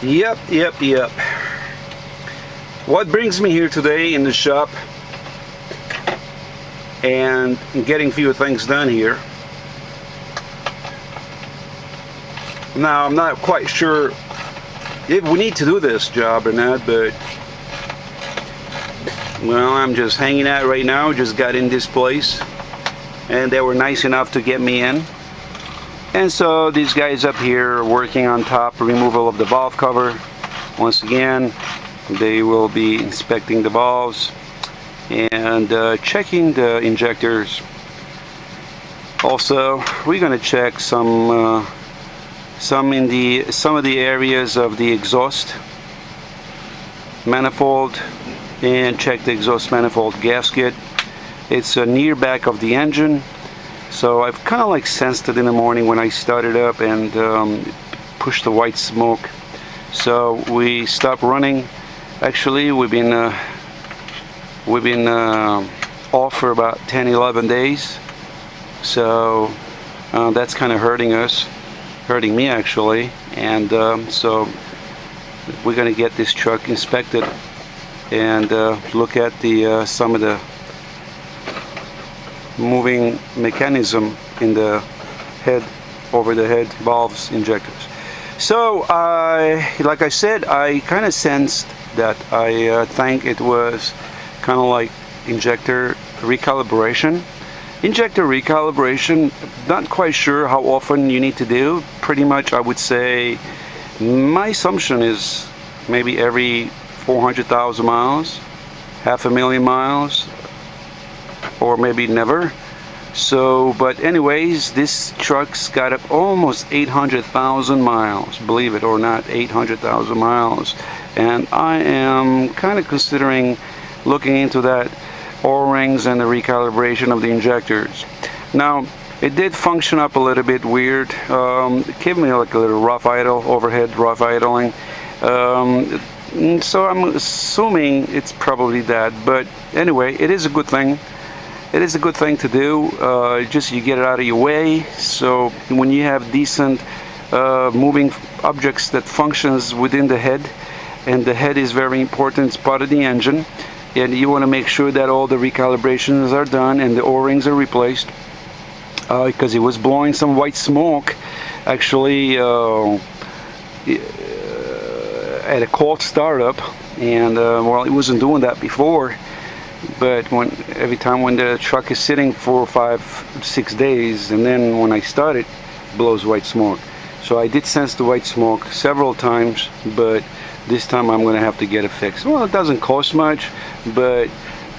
Yep. What brings me here today in the shop and getting a few things done here. Now, I'm not quite sure if we need to do this job or not, but well, I'm just hanging out right now. Just got in this place and they were nice enough to get me in. And so these guys up here are working on top, removal of the valve cover. Once again, they will be inspecting the valves and checking the injectors. Also, we're going to check some of the areas of the exhaust manifold and check the exhaust manifold gasket. It's near back of the engine. So I've kind of like sensed it in the morning when I started up and pushed the white smoke. So we stopped running. Actually, we've been off for about 10-11 days. So that's kind of hurting me actually. And so we're gonna get this truck inspected and look at the some of the moving mechanism in the head, over the head valves, injectors. So like I said, I kind of sensed that. I think it was kind of like injector recalibration. Not quite sure how often you need to do. Pretty much I would say my assumption is maybe every 400,000 miles, 500,000 miles, or maybe never. So, but anyways, this truck's got up almost 800,000 miles, believe it or not, 800,000 miles. And I am kind of considering looking into that O-rings and the recalibration of the injectors. Now, it did function up a little bit weird. It gave me like a little rough idle, overhead rough idling. So I'm assuming it's probably that, but anyway, it is a good thing. It is a good thing to do. Just you get it out of your way. So when you have decent moving objects that functions within the head, and the head is very important, it's part of the engine, and you want to make sure that all the recalibrations are done and the O-rings are replaced, because it was blowing some white smoke actually at a cold startup, and well, it wasn't doing that before. But every time when the truck is sitting 4, 5, 6 days, and then when I start it, blows white smoke. So I did sense the white smoke several times, but this time I'm going to have to get it fixed. Well, it doesn't cost much, but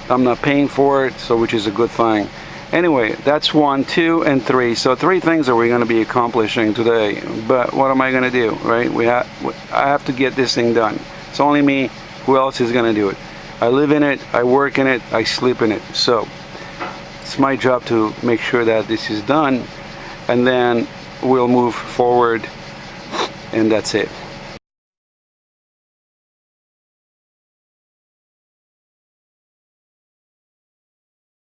I'm not paying for it, so which is a good thing. Anyway, that's 1, 2, and 3. So 3 things that we're going to be accomplishing today. But what am I going to do, right? I have to get this thing done. It's only me. Who else is going to do it? I live in it, I work in it, I sleep in it. So it's my job to make sure that this is done, and then we'll move forward, and that's it.